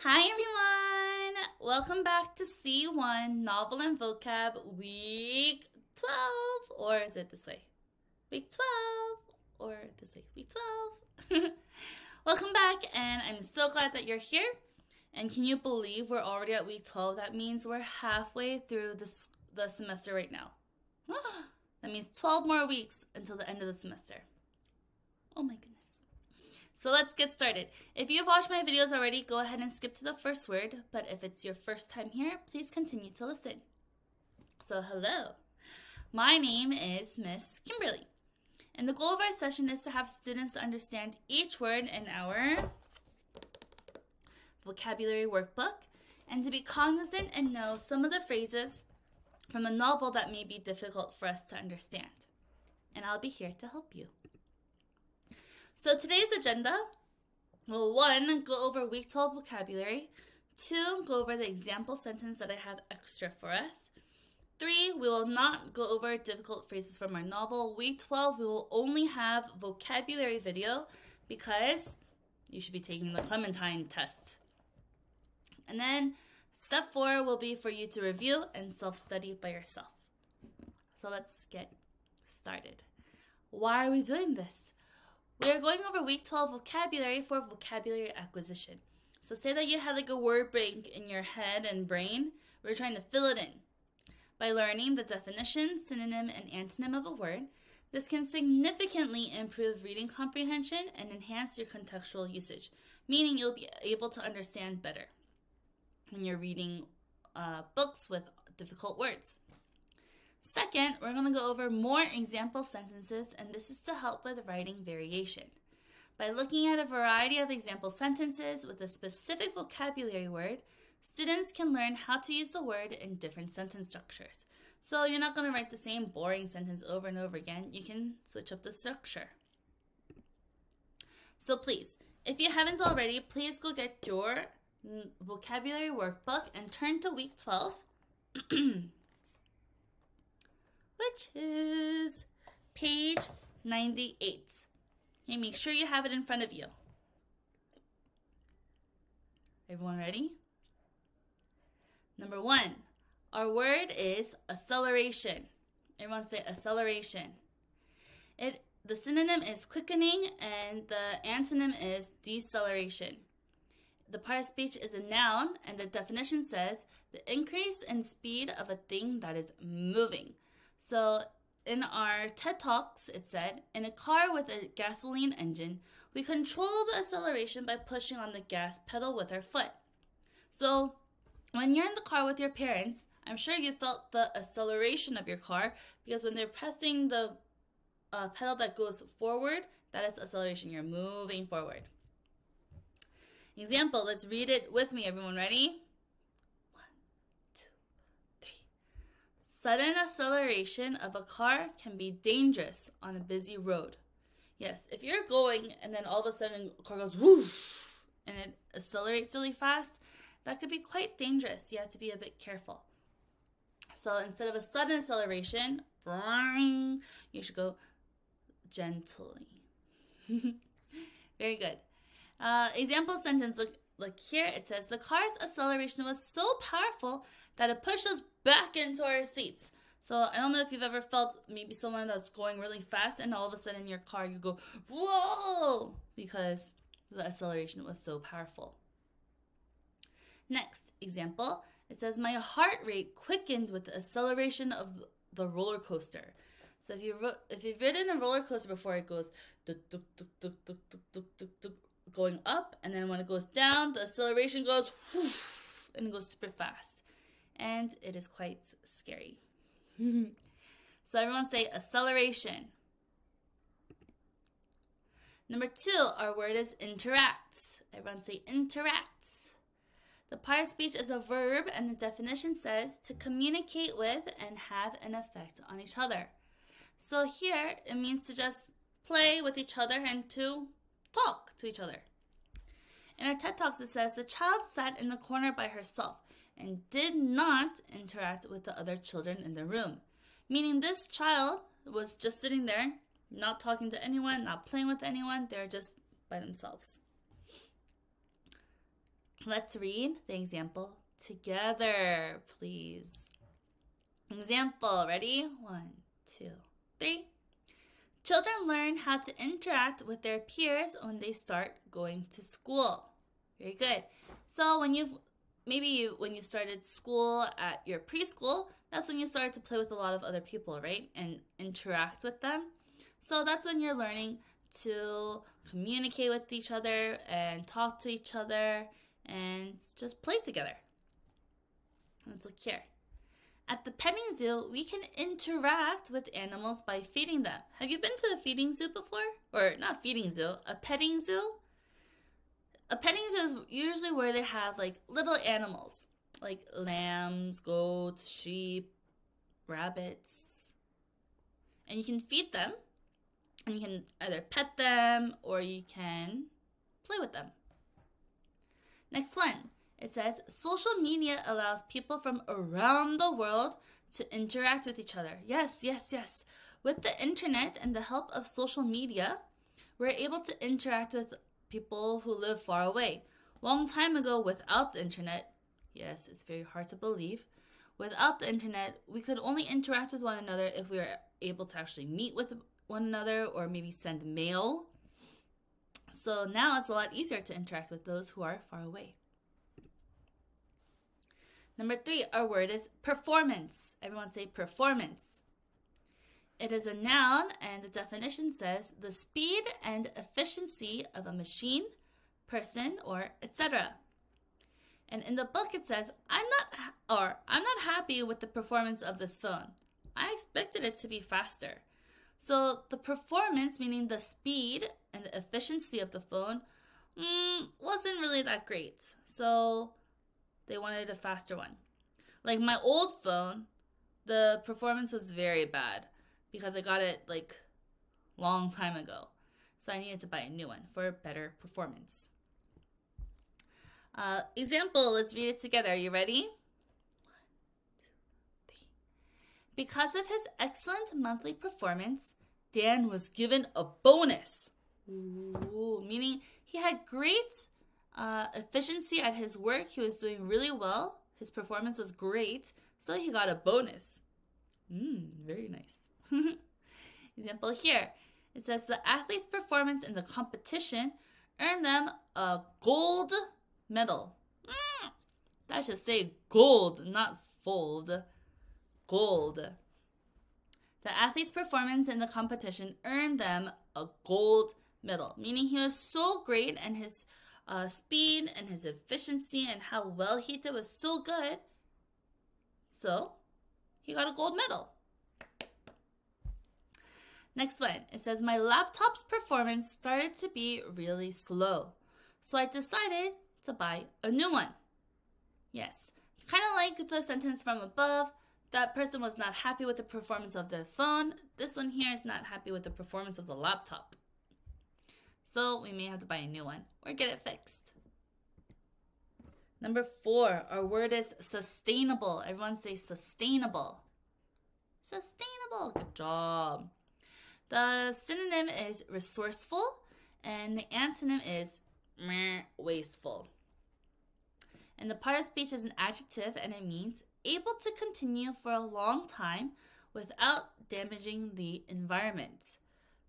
Hi everyone! Welcome back to C1 Novel and Vocab Week 12. Or is it this way? Week 12. Or this way? Week 12. Welcome back, and I'm so glad that you're here. And can you believe we're already at week 12? That means we're halfway through the semester right now. That means 12 more weeks until the end of the semester. Oh my goodness. So let's get started. If you've watched my videos already, go ahead and skip to the first word. But if it's your first time here, please continue to listen. So hello. My name is Miss Kimberly. And the goal of our session is to have students understand each word in our vocabulary workbook and to be cognizant and know some of the phrases from a novel that may be difficult for us to understand. And I'll be here to help you. So today's agenda will 1, go over week 12 vocabulary, 2, go over the example sentence that I have extra for us, 3, we will not go over difficult phrases from our novel. Week 12, we will only have vocabulary video because you should be taking the Clementine test. And then step 4 will be for you to review and self-study by yourself. So let's get started. Why are we doing this? We are going over week 12 vocabulary for vocabulary acquisition. So say that you had like a word bank in your head and brain. We're trying to fill it in. By learning the definition, synonym, and antonym of a word, this can significantly improve reading comprehension and enhance your contextual usage, meaning you'll be able to understand better when you're reading books with difficult words. Second, we're going to go over more example sentences, and this is to help with writing variation. By looking at a variety of example sentences with a specific vocabulary word, students can learn how to use the word in different sentence structures. So you're not going to write the same boring sentence over and over again. You can switch up the structure. So please, if you haven't already, please go get your vocabulary workbook and turn to week 12. Which is page 98. Okay, make sure you have it in front of you. Everyone ready? Number 1, our word is acceleration. Everyone say acceleration. The synonym is quickening and the antonym is deceleration. The part of speech is a noun, and the definition says the increase in speed of a thing that is moving. So in our TED Talks, it said, in a car with a gasoline engine, we control the acceleration by pushing on the gas pedal with our foot. So when you're in the car with your parents, I'm sure you felt the acceleration of your car because when they're pressing the pedal that goes forward, that is acceleration. You're moving forward. Example, let's read it with me. Everyone ready? Sudden acceleration of a car can be dangerous on a busy road. Yes, if you're going and then all of a sudden a car goes whoosh and it accelerates really fast, that could be quite dangerous. You have to be a bit careful. So instead of a sudden acceleration, you should go gently. Very good. Example sentence, look here. It says, the car's acceleration was so powerful that it pushed us back into our seats. So I don't know if you've ever felt maybe someone that's going really fast and all of a sudden in your car you go, whoa, because the acceleration was so powerful. Next example, it says, my heart rate quickened with the acceleration of the roller coaster. So if you've ridden a roller coaster before, it goes duk, duk, duk, duk, duk, duk, duk, duk, duk, going up, and then when it goes down, the acceleration goes whoosh, and it goes super fast. And it is quite scary. So everyone say acceleration. Number 2, our word is interact. Everyone say interact. The part of speech is a verb, and the definition says to communicate with and have an effect on each other. So here, it means to just play with each other and to talk to each other. In our TED Talks, it says, the child sat in the corner by herself and did not interact with the other children in the room. Meaning this child was just sitting there, not talking to anyone, not playing with anyone. They're just by themselves. Let's read the example together, please. Example, ready? 1, 2, 3. Children learn how to interact with their peers when they start going to school. Very good. So when you started school at your preschool, that's when you started to play with a lot of other people, right? And interact with them. So that's when you're learning to communicate with each other and talk to each other and just play together. Let's look here. At the petting zoo, we can interact with animals by feeding them. Have you been to a feeding zoo before? Or not feeding zoo, a petting zoo? A petting zoo is usually where they have like little animals, like lambs, goats, sheep, rabbits. And you can feed them, and you can either pet them or you can play with them. Next one. It says, social media allows people from around the world to interact with each other. Yes, yes, yes. With the internet and the help of social media, we're able to interact with people who live far away. Long time ago, without the internet, yes, it's very hard to believe, without the internet, we could only interact with one another if we were able to actually meet with one another or maybe send mail. So now it's a lot easier to interact with those who are far away. Number 3, our word is performance. Everyone say performance. It is a noun, and the definition says the speed and efficiency of a machine, person, or etc. And in the book it says, I'm not happy with the performance of this phone. I expected it to be faster. So the performance, meaning the speed and the efficiency of the phone, wasn't really that great. So they wanted a faster one. Like my old phone, the performance was very bad because I got it like long time ago. So I needed to buy a new one for better performance. Example, let's read it together. Are you ready? 1, 2, 3. Because of his excellent monthly performance, Dan was given a bonus. Ooh, meaning he had great efficiency at his work. He was doing really well. His performance was great, so he got a bonus. Very nice. Example here. It says the athlete's performance in the competition earned them a gold medal. That should say gold, not fold. Gold. The athlete's performance in the competition earned them a gold medal, meaning he was so great and his speed and his efficiency and how well he did was so good. So he got a gold medal. Next one, it says my laptop's performance started to be really slow. So I decided to buy a new one. Yes, kind of like the sentence from above, that person was not happy with the performance of their phone. This one here is not happy with the performance of the laptop. So we may have to buy a new one or get it fixed. Number 4, our word is sustainable. Everyone say sustainable. Sustainable. Good job. The synonym is resourceful and the antonym is wasteful. And the part of speech is an adjective and it means able to continue for a long time without damaging the environment.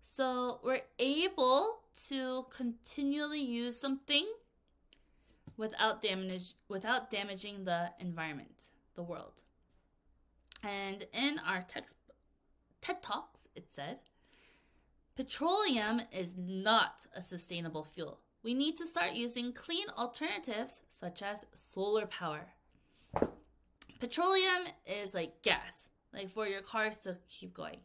So we're able to continually use something without damaging the environment, the world. And in our TED Talks, it said, petroleum is not a sustainable fuel. We need to start using clean alternatives such as solar power. Petroleum is like gas, like for your cars to keep going.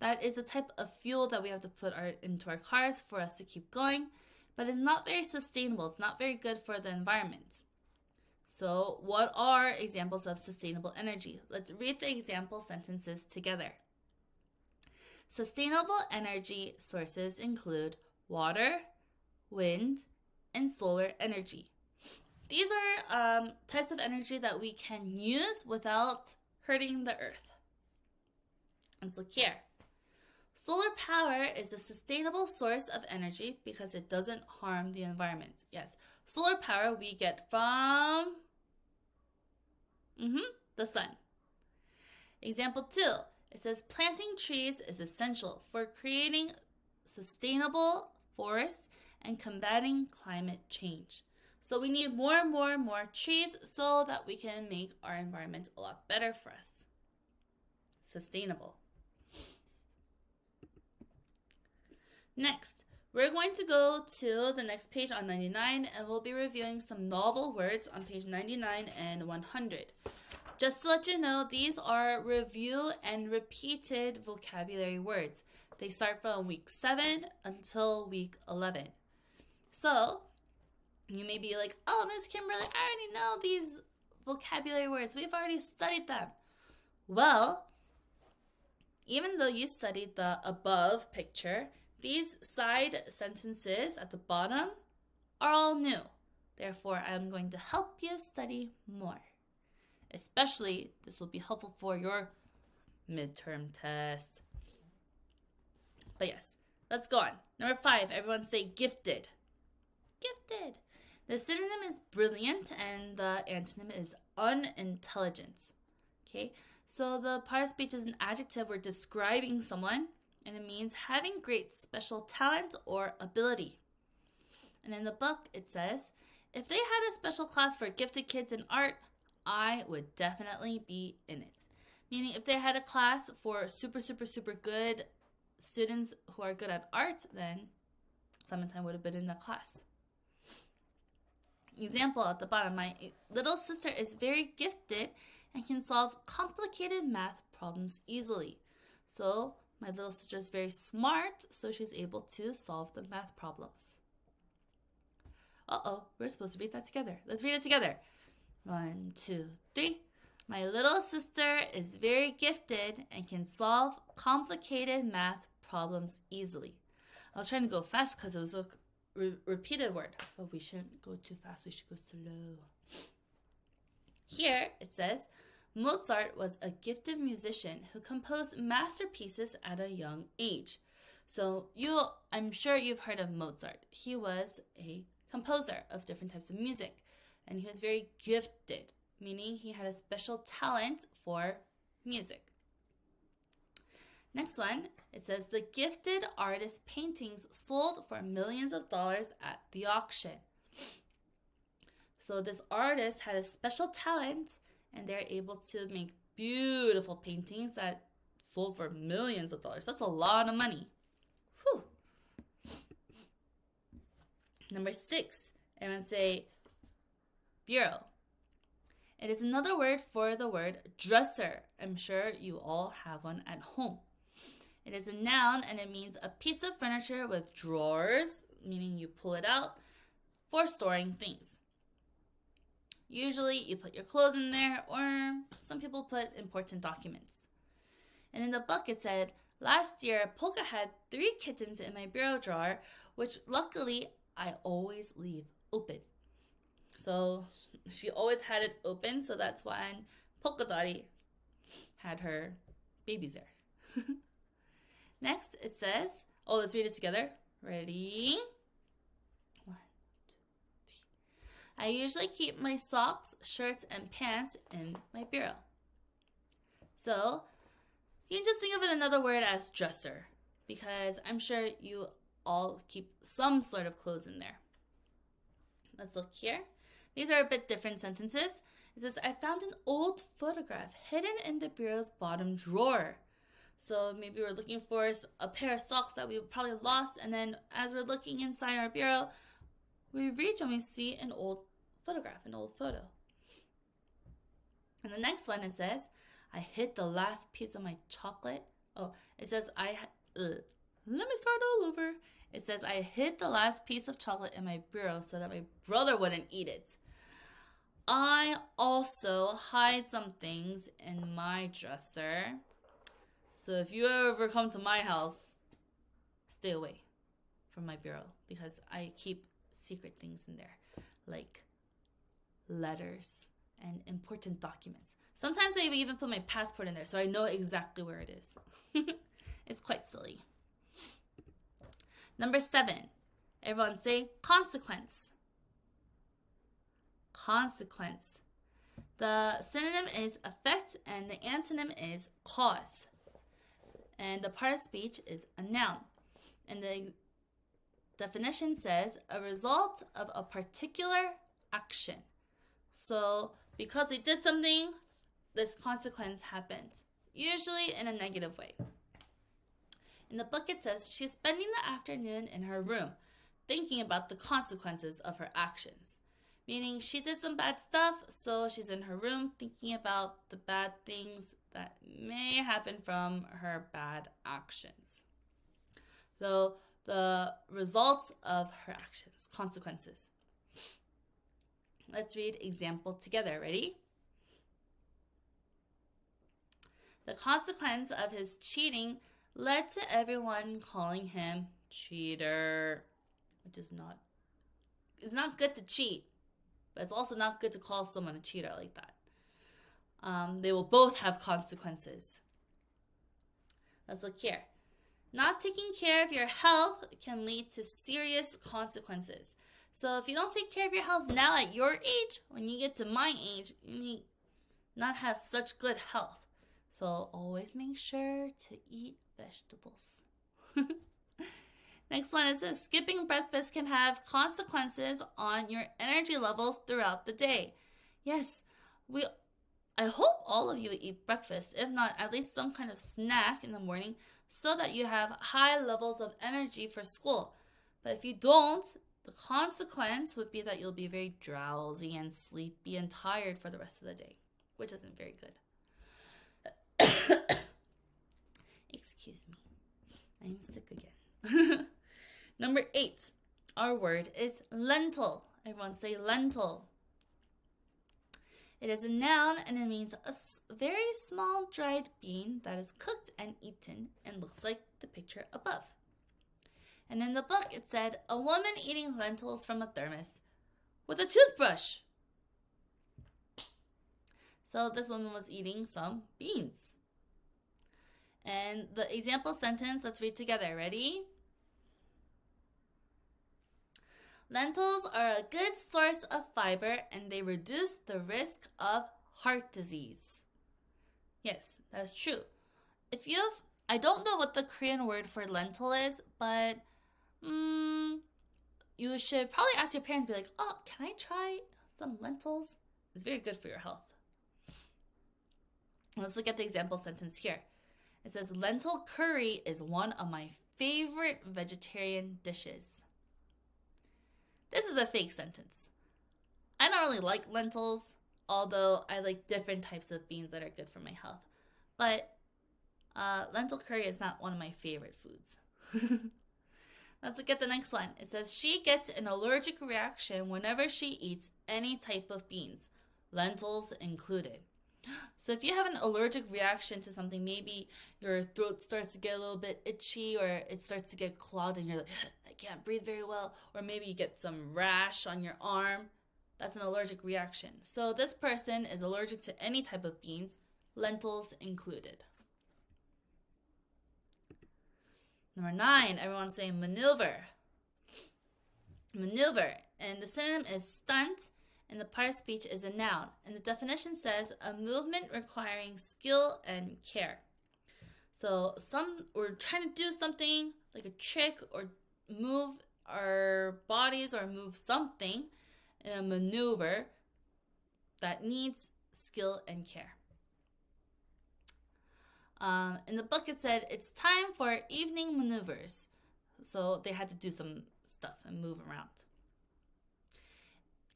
That is the type of fuel that we have to put into our cars for us to keep going, but it's not very sustainable. It's not very good for the environment. So what are examples of sustainable energy? Let's read the example sentences together. Sustainable energy sources include water, wind, and solar energy. These are types of energy that we can use without hurting the earth. Let's look here. Solar power is a sustainable source of energy because it doesn't harm the environment. Yes, Solar power we get from the sun. Example 2, it says planting trees is essential for creating sustainable forests and combating climate change. So we need more and more and more trees so that we can make our environment a lot better for us. Sustainable. Next, we're going to go to the next page on 99 and we'll be reviewing some novel words on page 99 and 100. Just to let you know, these are review and repeated vocabulary words. They start from week 7 until week 11. So, you may be like, oh, Miss Kimberly, I already know these vocabulary words. We've already studied them. Well, even though you studied the above picture, these side sentences at the bottom are all new. Therefore, I'm going to help you study more. Especially, this will be helpful for your midterm test. But yes, let's go on. Number 5, everyone say gifted. Gifted. The synonym is brilliant and the antonym is unintelligent. Okay, so the part of speech is an adjective we're describing someone, and it means having great special talent or ability. And in the book, it says, if they had a special class for gifted kids in art, I would definitely be in it. Meaning if they had a class for super good students who are good at art, then Clementine would have been in the class. Example at the bottom, my little sister is very gifted and can solve complicated math problems easily. So my little sister is very smart, so she's able to solve the math problems. Uh-oh, we're supposed to read that together. Let's read it together. 1, 2, 3. My little sister is very gifted and can solve complicated math problems easily. I was trying to go fast because it was a repeated word, but we shouldn't go too fast. We should go slow. Here it says, Mozart was a gifted musician who composed masterpieces at a young age. So I'm sure you've heard of Mozart. He was a composer of different types of music, and he was very gifted, meaning he had a special talent for music. Next one, it says the gifted artist's paintings sold for millions of dollars at the auction. So this artist had a special talent, and they're able to make beautiful paintings that sold for millions of dollars. That's a lot of money. Whew. Number 6, everyone say bureau. It is another word for the word dresser. I'm sure you all have one at home. It is a noun and it means a piece of furniture with drawers, meaning you pull it out for storing things. Usually you put your clothes in there, or some people put important documents. And in the book it said, last year Polka had 3 kittens in my bureau drawer, which luckily I always leave open. So she always had it open, so that's when Polka Dottie had her babies there. Next it says, let's read it together. Ready? 1, 2, 3. I usually keep my socks, shirts, and pants in my bureau. So you can just think of it another word as dresser, because I'm sure you all keep some sort of clothes in there. Let's look here. These are a bit different sentences. It says, I found an old photograph hidden in the bureau's bottom drawer. So maybe we're looking for a pair of socks that we probably lost, and then as we're looking inside our bureau, we reach and we see an old photograph, an old photo. And the next one, it says, I hid the last piece of my chocolate. It says, let me start all over. It says, I hid the last piece of chocolate in my bureau so that my brother wouldn't eat it. I also hide some things in my dresser. So if you ever come to my house, stay away from my bureau, because I keep secret things in there, like letters and important documents. Sometimes I even put my passport in there so I know exactly where it is. It's quite silly. Number 7, everyone say consequence. consequence. The synonym is effect and the antonym is cause. And the part of speech is a noun. And the definition says a result of a particular action. So because we did something, this consequence happened, usually in a negative way. In the book it says she's spending the afternoon in her room thinking about the consequences of her actions. Meaning she did some bad stuff, so she's in her room thinking about the bad things that may happen from her bad actions. So the results of her actions, consequences. Let's read example together. Ready? The consequence of his cheating led to everyone calling him cheater, which is not, it's not good to cheat, but it's also not good to call someone a cheater like that. They will both have consequences. Let's look here. Not taking care of your health can lead to serious consequences. So if you don't take care of your health now at your age, when you get to my age, you may not have such good health. So always make sure to eat vegetables. Next one, it says skipping breakfast can have consequences on your energy levels throughout the day. Yes, I hope all of you eat breakfast, if not at least some kind of snack in the morning, so that you have high levels of energy for school. But if you don't, the consequence would be that you'll be very drowsy and sleepy and tired for the rest of the day, which isn't very good. Excuse me. I'm sick again. Number 8. Our word is lentil. Everyone say lentil. It is a noun and it means a very small dried bean that is cooked and eaten and looks like the picture above. And in the book it said, a woman eating lentils from a thermos with a toothbrush. So this woman was eating some beans. And the example sentence, let's read together. Ready? Lentils are a good source of fiber and they reduce the risk of heart disease. Yes, that is true. I don't know what the Korean word for lentil is, but you should probably ask your parents, be like, oh, can I try some lentils? It's very good for your health. Let's look at the example sentence here. It says, lentil curry is one of my favorite vegetarian dishes. This is a fake sentence. I don't really like lentils, although I like different types of beans that are good for my health. But lentil curry is not one of my favorite foods. Let's look at the next one. It says, she gets an allergic reaction whenever she eats any type of beans, lentils included. So if you have an allergic reaction to something, maybe your throat starts to get a little bit itchy or it starts to get clogged and you're like, I can't breathe very well. Or maybe you get some rash on your arm. That's an allergic reaction. So this person is allergic to any type of beans, lentils included. Number 9, everyone say maneuver. Maneuver. And the synonym is stunt. And the part of speech is a noun. And the definition says a movement requiring skill and care. So we're trying to do something like a trick or move our bodies or move something in a maneuver that needs skill and care. In the book it said it's time for evening maneuvers. So they had to do some stuff and move around.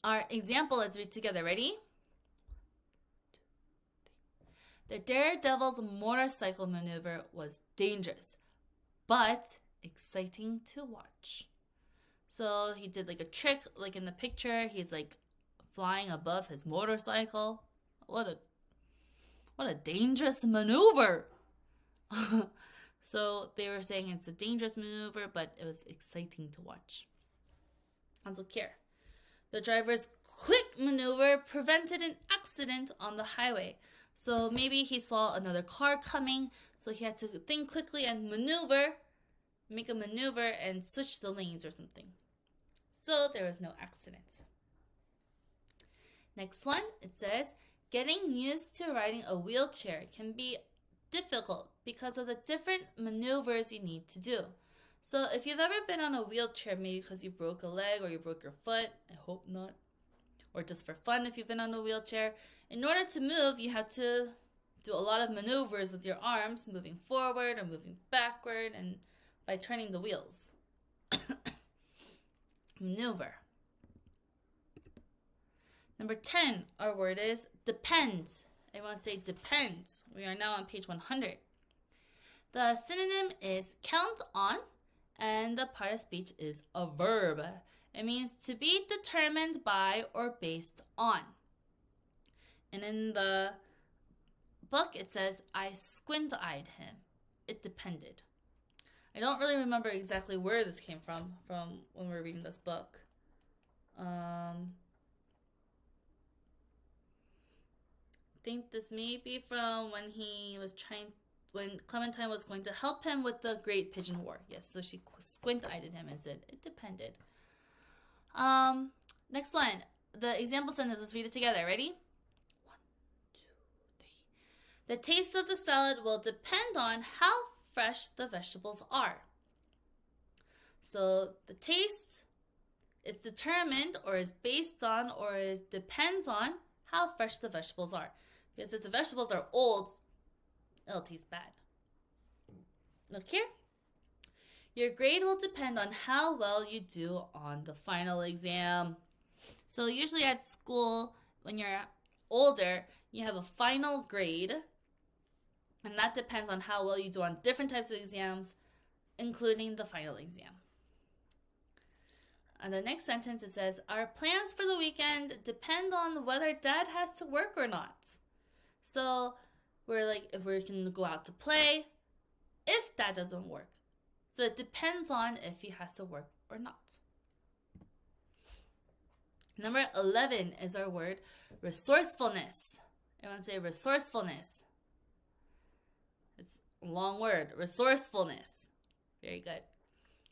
Our example, let's read together. Ready? The daredevil's motorcycle maneuver was dangerous, but exciting to watch. So he did like a trick, like in the picture, he's like flying above his motorcycle. What a dangerous maneuver. So they were saying it's a dangerous maneuver, but it was exciting to watch. Let's look here. The driver's quick maneuver prevented an accident on the highway. So maybe he saw another car coming, so he had to think quickly and make a maneuver and switch the lanes or something. So there was no accident. Next one, it says, getting used to riding a wheelchair can be difficult because of the different maneuvers you need to do. So if you've ever been on a wheelchair, maybe because you broke a leg or you broke your foot, I hope not, or just for fun if you've been on a wheelchair, in order to move, you have to do a lot of maneuvers with your arms, moving forward or moving backward, and by turning the wheels. Maneuver. Number 10, our word is depends. Everyone say depends. We are now on page 100. The synonym is count on, and the part of speech is a verb. It means to be determined by or based on. And in the book, it says, I squint-eyed him. It depended. I don't really remember exactly where this came from when we were reading this book. I think this may be from when Clementine was going to help him with the Great Pigeon War. Yes, so she squint-eyed him and said, it depended. Next one, the example sentence, let's read it together. Ready? 1, 2, 3. The taste of the salad will depend on how fresh the vegetables are. So the taste is determined or is based on or depends on how fresh the vegetables are. Because if the vegetables are old, it'll taste bad. Look here. Your grade will depend on how well you do on the final exam. So usually at school, when you're older, you have a final grade, and that depends on how well you do on different types of exams, including the final exam. And the next sentence, it says, our plans for the weekend depend on whether Dad has to work or not. So we're like, if we're going to go out to play, if Dad doesn't work. So it depends on if he has to work or not. Number 11 is our word resourcefulness. Everyone say resourcefulness. It's a long word, resourcefulness. Very good.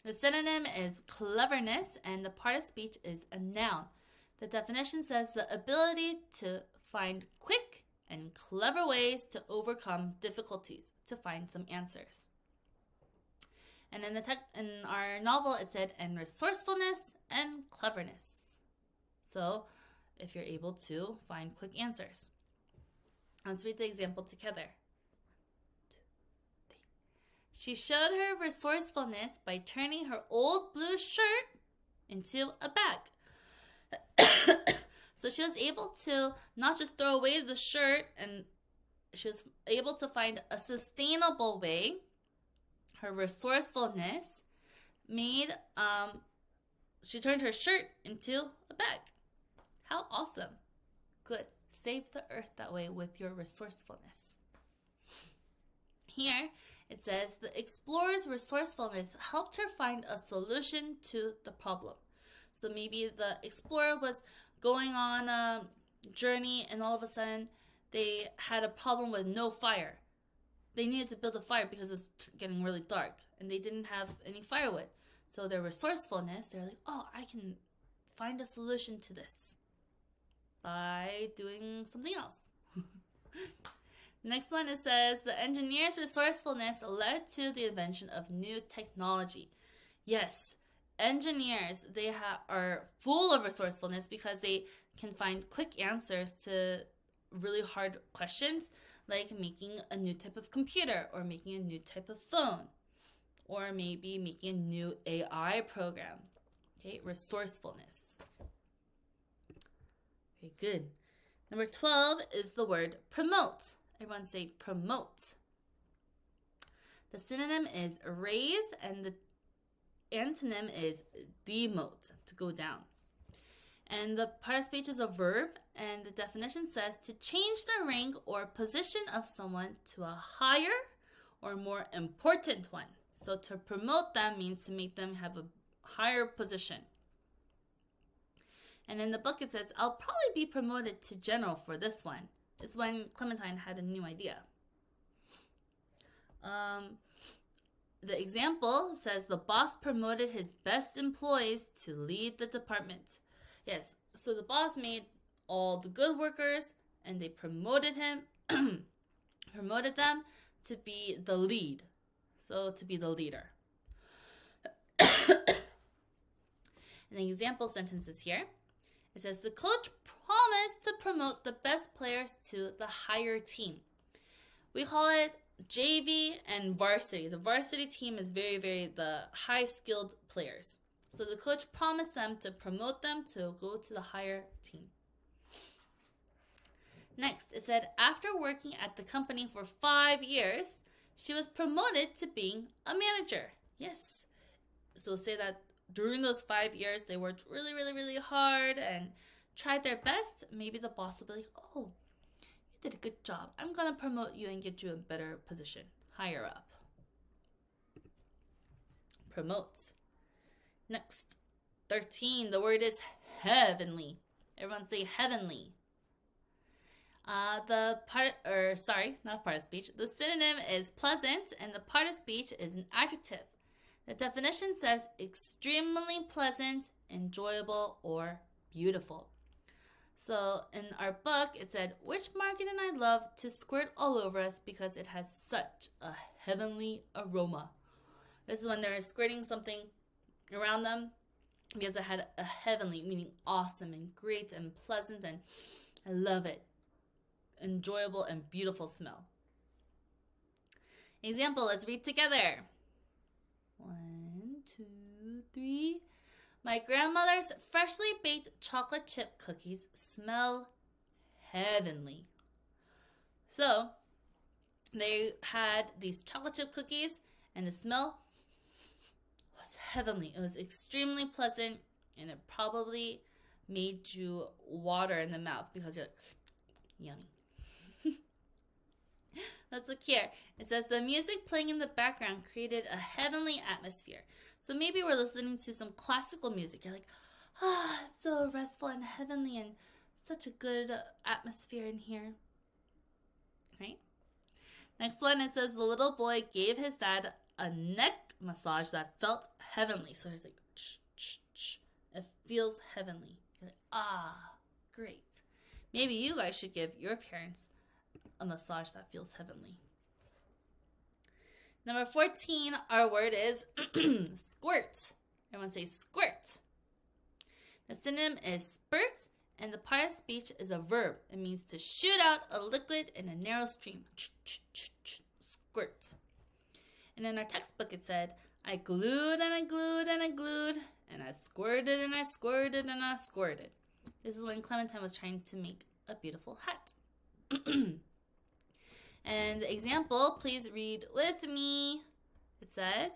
The synonym is cleverness, and the part of speech is a noun. The definition says the ability to find quick and clever ways to overcome difficulties, to find some answers. And in our novel, it said, and resourcefulness and cleverness. So, if you're able to find quick answers. Let's read the example together. 2, 3. She showed her resourcefulness by turning her old blue shirt into a bag. So she was able to not just throw away the shirt, and she was able to find a sustainable way. Her resourcefulness made, she turned her shirt into a bag. How awesome. Good. Save the earth that way with your resourcefulness. Here, it says, the explorer's resourcefulness helped her find a solution to the problem. So maybe the explorer was going on a journey, and all of a sudden, they had a problem with no fire. They needed to build a fire because it was getting really dark, and they didn't have any firewood. So their resourcefulness, they're like, oh, I can find a solution to this by doing something else. Next one, it says, the engineer's resourcefulness led to the invention of new technology. Yes, engineers, they are full of resourcefulness because they can find quick answers to really hard questions, like making a new type of computer, or making a new type of phone, or maybe making a new AI program. Okay, resourcefulness. Very good. Number 12 is the word promote. Everyone say promote. The synonym is raise, and the antonym is demote, to go down. And the part of speech is a verb, and the definition says to change the rank or position of someone to a higher or more important one. So to promote them means to make them have a higher position. And in the book it says, I'll probably be promoted to general for this one. It's when Clementine had a new idea. The example says the boss promoted his best employees to lead the department. Yes, so the boss made all the good workers, and they promoted promoted them to be the lead. So to be the leader. An example sentences here. It says, the coach promised to promote the best players to the higher team. We call it JV and varsity. The varsity team is very the high-skilled players. So the coach promised them to promote them to go to the higher team. Next, it said, after working at the company for 5 years, she was promoted to being a manager. Yes. So say that during those 5 years, they worked really hard and tried their best. Maybe the boss will be like, oh, you did a good job. I'm going to promote you and get you a better position, higher up. Promotes. Next, 13. The word is heavenly. Everyone say heavenly. The synonym is pleasant, and the part of speech is an adjective. The definition says extremely pleasant, enjoyable, or beautiful. So in our book, it said, which Margaret and I love to squirt all over us because it has such a heavenly aroma. This is when they're squirting something around them because it had a heavenly, meaning awesome and great and pleasant, and I love it. Enjoyable and beautiful smell. Example, let's read together. 1, 2, 3. My grandmother's freshly baked chocolate chip cookies smell heavenly. So, they had these chocolate chip cookies, and the smell was heavenly. It was extremely pleasant, and it probably made you water in the mouth because you're like, yummy. Let's look here. It says the music playing in the background created a heavenly atmosphere. So maybe we're listening to some classical music. You're like, it's so restful and heavenly and such a good atmosphere in here. Right? Next one, it says the little boy gave his dad a neck massage that felt heavenly. So he's like, it feels heavenly. You're like, great. Maybe you guys should give your parents a massage that feels heavenly. Number 14, our word is squirt. Everyone say squirt. The synonym is spurt, and the part of speech is a verb. It means to shoot out a liquid in a narrow stream. Squirt. And in our textbook it said, I glued and I glued and I glued, and I squirted and I squirted and I squirted. This is when Clementine was trying to make a beautiful hat. And the example, please read with me. It says,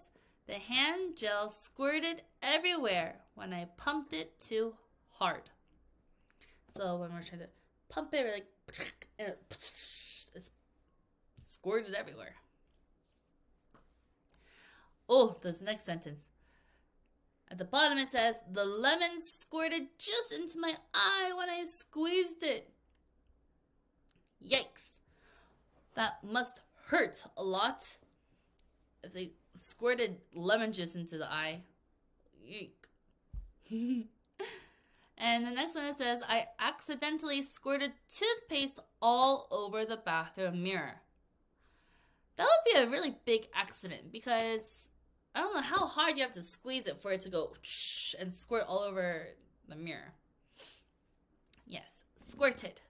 the hand gel squirted everywhere when I pumped it too hard. So when we're trying to pump it, we're like, and it's squirted everywhere. Oh, this next sentence. At the bottom it says, the lemon squirted just into my eye when I squeezed it. Yikes. That must hurt a lot if they squirted lemon juice into the eye. Eek. And the next one it says, I accidentally squirted toothpaste all over the bathroom mirror. That would be a really big accident because I don't know how hard you have to squeeze it for it to go and squirt all over the mirror. Yes, squirted.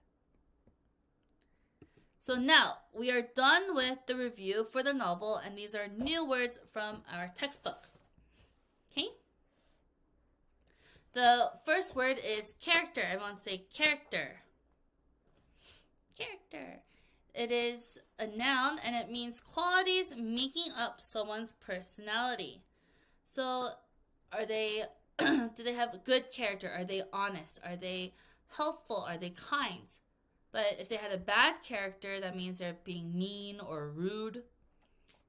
So now we are done with the review for the novel, and these are new words from our textbook. Okay? The first word is character. Everyone say character. Character. It is a noun, and it means qualities making up someone's personality. So are they, do they have good character? Are they honest? Are they helpful? Are they kind? But if they had a bad character, that means they're being mean or rude.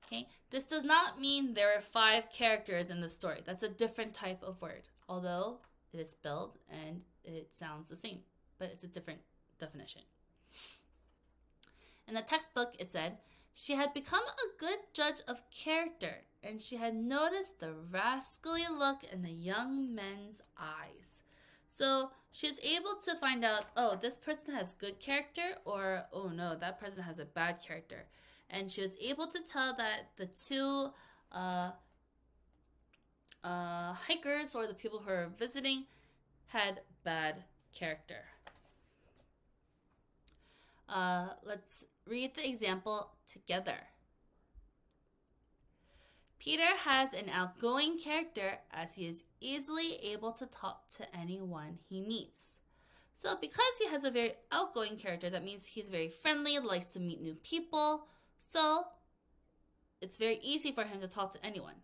Okay? This does not mean there are 5 characters in the story. That's a different type of word. Although it is spelled and it sounds the same, but it's a different definition. In the textbook, it said, she had become a good judge of character, and she had noticed the rascally look in the young men's eyes. So she's able to find out, oh, this person has good character, or oh no, that person has a bad character. And she was able to tell that the two hikers, or the people who are visiting, had bad character. Let's read the example together. Peter has an outgoing character as he is easily able to talk to anyone he meets. So because he has a very outgoing character, that means he's very friendly, likes to meet new people. So it's very easy for him to talk to anyone.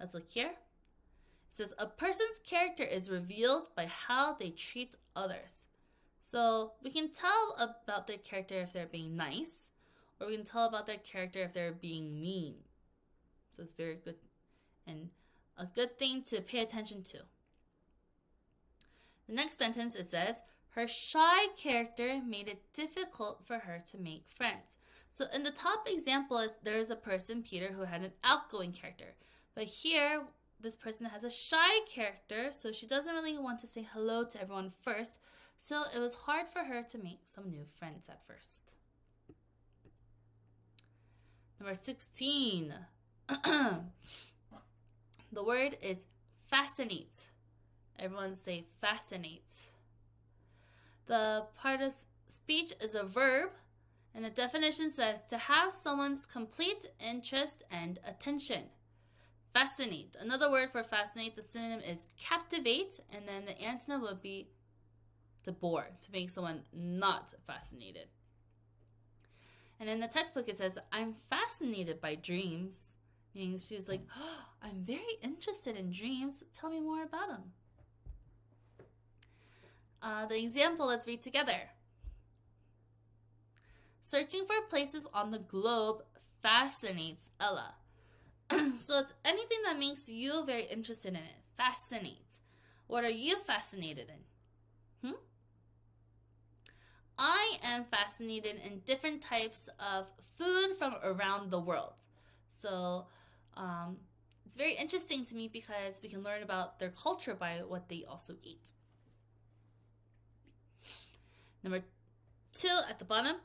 Let's look here. It says a person's character is revealed by how they treat others. So we can tell about their character if they're being nice, or we can tell about their character if they're being mean. So it's very good and a good thing to pay attention to. The next sentence, it says, her shy character made it difficult for her to make friends. So in the top example, there's a person, Peter, who had an outgoing character. But here, this person has a shy character, so she doesn't really want to say hello to everyone first. So it was hard for her to make some new friends at first. Number 16. The word is fascinate. Everyone say fascinate. The part of speech is a verb, and the definition says to have someone's complete interest and attention. Fascinate. Another word for fascinate, the synonym is captivate, and then the antonym would be to bore, to make someone not fascinated. And in the textbook it says, I'm fascinated by dreams. Meaning she's like, oh, I'm very interested in dreams. Tell me more about them. The example, let's read together. Searching for places on the globe fascinates Ella. So it's anything that makes you very interested in it. Fascinate. What are you fascinated in? I am fascinated in different types of food from around the world. So it's very interesting to me because we can learn about their culture by what they also eat. Number 2 at the bottom.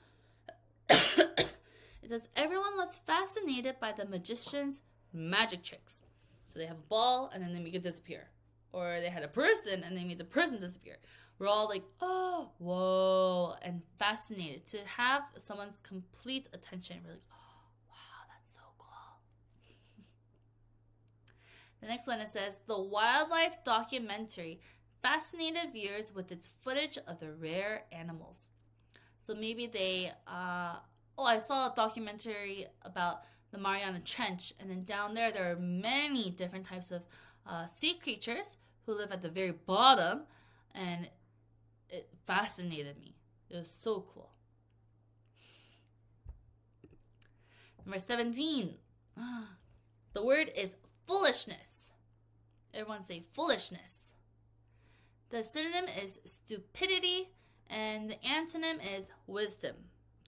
It says, everyone was fascinated by the magician's magic tricks. So they have a ball and then they make it disappear. Or they had a person and they made the person disappear. We're all like, oh, whoa, and fascinated to have someone's complete attention. We're like, oh, wow, that's so cool. The next one, it says, the wildlife documentary fascinated viewers with its footage of the rare animals. So maybe they, I saw a documentary about the Mariana Trench, and then down there are many different types of sea creatures who live at the very bottom, and it fascinated me. It was so cool. Number 17. The word is foolishness. Everyone say foolishness. The synonym is stupidity, and the antonym is wisdom,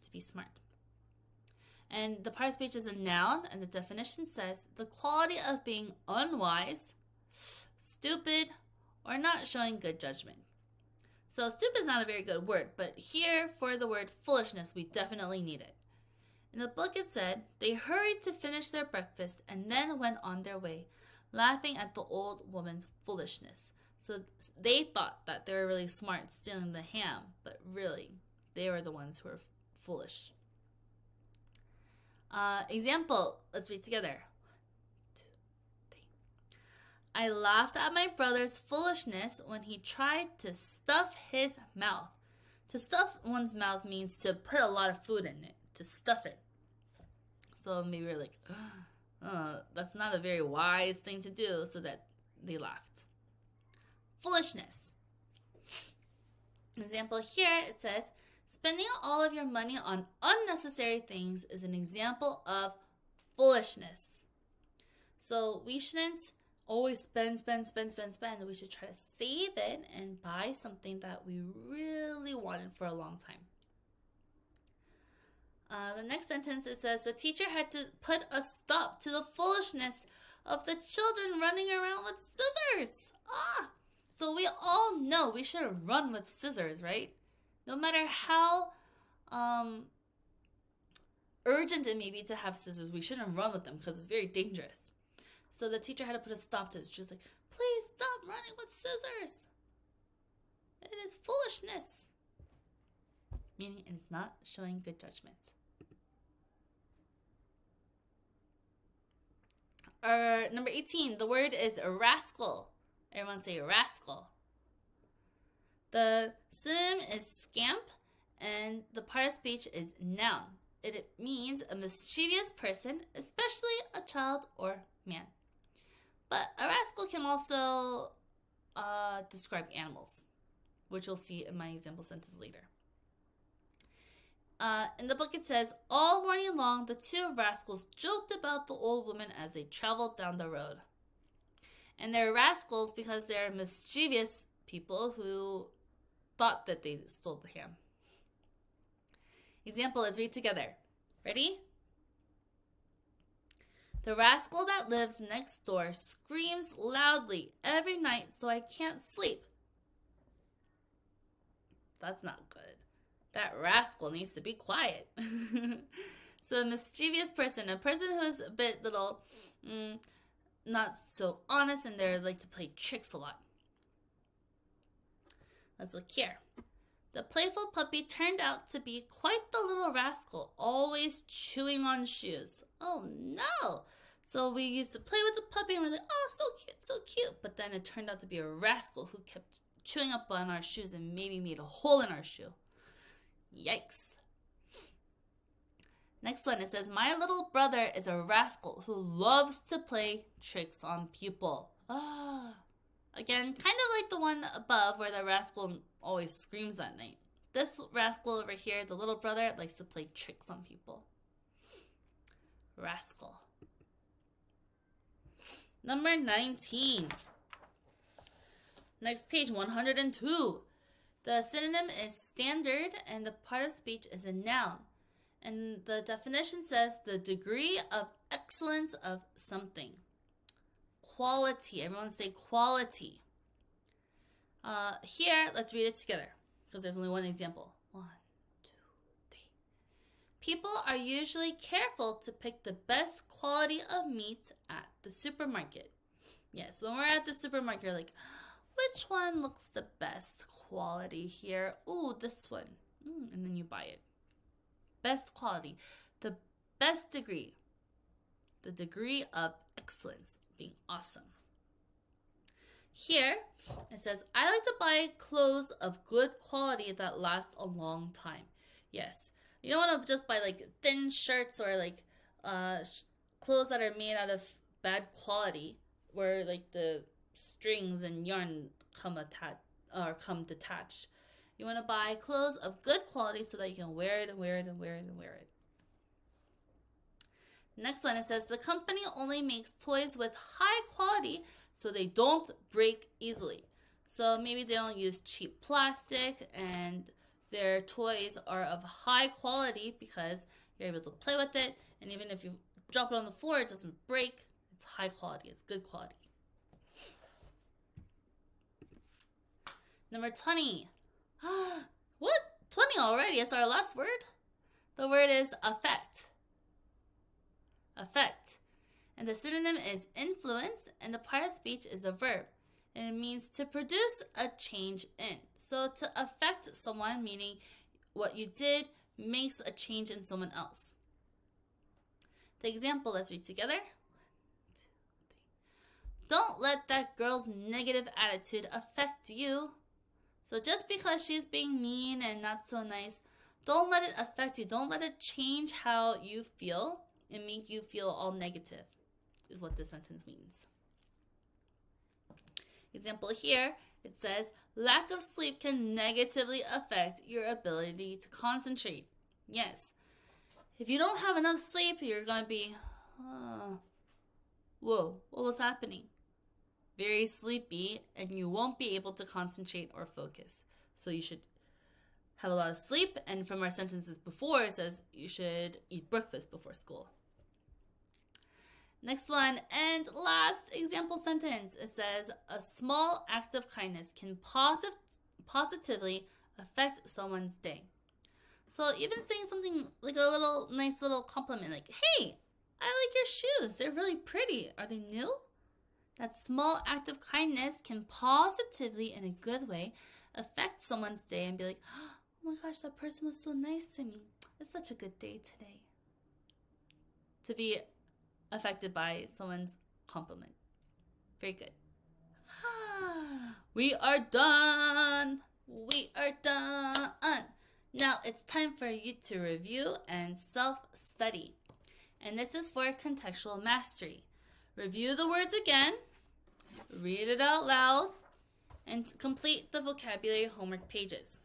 to be smart. And the part of speech is a noun, and the definition says the quality of being unwise, stupid, or not showing good judgment. So stupid is not a very good word, but here for the word foolishness, we definitely need it. In the book it said, they hurried to finish their breakfast and then went on their way, laughing at the old woman's foolishness. So they thought that they were really smart stealing the ham, but really, they were the ones who were foolish. Example, let's read together. 1, 2, 3. I laughed at my brother's foolishness when he tried to stuff his mouth. To stuff one's mouth means to put a lot of food in it, to stuff it. So maybe we're like, that's not a very wise thing to do, so that they laughed. Foolishness. Example here, it says, spending all of your money on unnecessary things is an example of foolishness. So we shouldn't always spend. We should try to save it and buy something that we really wanted for a long time. The next sentence, it says, the teacher had to put a stop to the foolishness of the children running around with scissors. So we all know we shouldn't run with scissors, right? No matter how urgent it may be to have scissors, we shouldn't run with them because it's very dangerous. So the teacher had to put a stop to it. She was like, please stop running with scissors. It is foolishness. Meaning it is not showing good judgment. Number 18, the word is rascal. Everyone say rascal. The synonym is scamp, and the part of speech is noun. It means a mischievous person, especially a child or man. But a rascal can also describe animals, which you'll see in my example sentence later. In the book it says, all morning long, the two rascals joked about the old woman as they traveled down the road. And they're rascals because they're mischievous people who thought that they stole the ham. Example, let's read together. Ready? The rascal that lives next door screams loudly every night so I can't sleep. That's not good. That rascal needs to be quiet. So a mischievous person, a person who is a bit little, not so honest, and they like to play tricks a lot. Let's look here. The playful puppy turned out to be quite the little rascal, always chewing on shoes. Oh no! So we used to play with the puppy and we're like, oh, so cute, so cute. But then it turned out to be a rascal who kept chewing up on our shoes and maybe made a hole in our shoe. Yikes. Next one, it says, my little brother is a rascal who loves to play tricks on people. Again, kind of like the one above where the rascal always screams at night. This rascal over here, the little brother, likes to play tricks on people. Rascal. Number 19. Next page, 102. The synonym is standard, and the part of speech is a noun. And the definition says the degree of excellence of something. Quality. Everyone say quality. Here, let's read it together because there's only one example. 1, 2, 3. People are usually careful to pick the best quality of meat at the supermarket. Yes, when we're at the supermarket, you're like, which one looks the best quality here? Ooh, this one. And then you buy it. Best quality. The best degree. The degree of excellence. Being awesome. Here, it says, I like to buy clothes of good quality that last a long time. Yes. You don't want to just buy like thin shirts or like clothes that are made out of bad quality where like the strings and yarn come detached. You want to buy clothes of good quality so that you can wear it and wear it and wear it and wear it. Next one, it says, the company only makes toys with high quality so they don't break easily. So maybe they don't use cheap plastic and their toys are of high quality because you're able to play with it. And even if you drop it on the floor, it doesn't break. It's high quality. It's good quality. Number 20. What? 20 already? It's our last word? The word is affect. Affect. And the synonym is influence, and the part of speech is a verb. And it means to produce a change in. So to affect someone, meaning what you did makes a change in someone else. The example, let's read together. 1, 2, 3. Don't let that girl's negative attitude affect you. So just because she's being mean and not so nice, don't let it affect you. Don't let it change how you feel and make you feel all negative, is what this sentence means. Example here, it says, lack of sleep can negatively affect your ability to concentrate. Yes. If you don't have enough sleep, you're going to be, whoa, what was happening? Very sleepy, and you won't be able to concentrate or focus. So you should have a lot of sleep, and from our sentences before, it says you should eat breakfast before school. Next one, and last example sentence. It says, a small act of kindness can positively affect someone's day. So even saying something like a little nice little compliment, like, hey, I like your shoes. They're really pretty. Are they new? That small act of kindness can positively, in a good way, affect someone's day and be like, oh my gosh, that person was so nice to me. It's such a good day today. To be affected by someone's compliment. Very good. We are done. We are done. Now it's time for you to review and self-study. And this is for contextual mastery. Review the words again, read it out loud, and complete the vocabulary homework pages.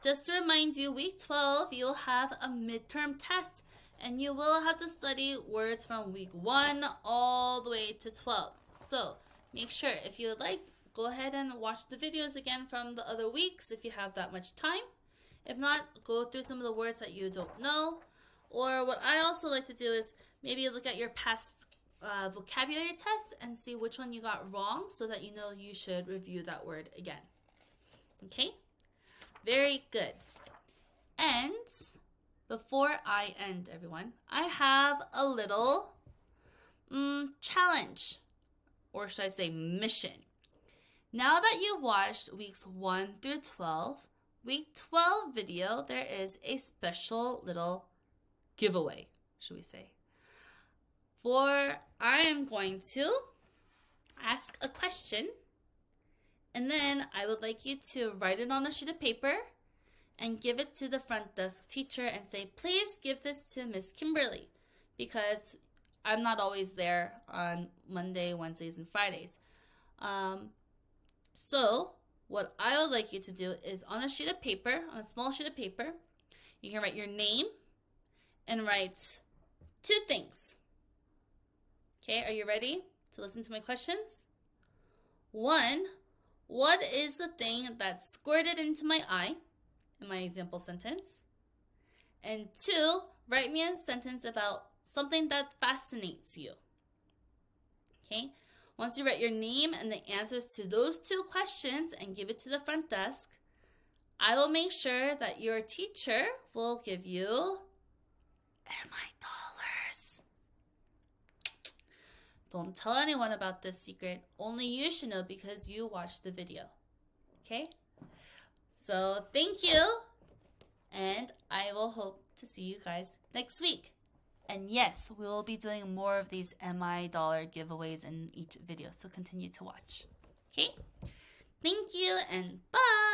Just to remind you, week 12, you'll have a midterm test, and you will have to study words from week 1 all the way to 12. So make sure, if you would like, go ahead and watch the videos again from the other weeks if you have that much time. If not, go through some of the words that you don't know. Or what I also like to do is maybe look at your past vocabulary tests and see which one you got wrong so that you know you should review that word again. Okay? Very good. And before I end, everyone, I have a little challenge, or should I say mission. Now that you've watched weeks 1 through 12, week 12 video, there is a special little giveaway, should we say. For I am going to ask a question, and then I would like you to write it on a sheet of paper and give it to the front desk teacher and say, please give this to Miss Kimberly, because I'm not always there on Monday, Wednesdays, and Fridays. So what I would like you to do is on a sheet of paper, on a small sheet of paper, you can write your name and write 2 things. Okay, are you ready to listen to my questions? 1, what is the thing that squirted into my eye in my example sentence? And 2, write me a sentence about something that fascinates you. Okay, once you write your name and the answers to those 2 questions and give it to the front desk, I will make sure that your teacher will give you $MI. Don't tell anyone about this secret. Only you should know because you watched the video. Okay? So thank you. And I will hope to see you guys next week. And yes, we will be doing more of these $MI giveaways in each video. So continue to watch. Okay? Thank you and bye.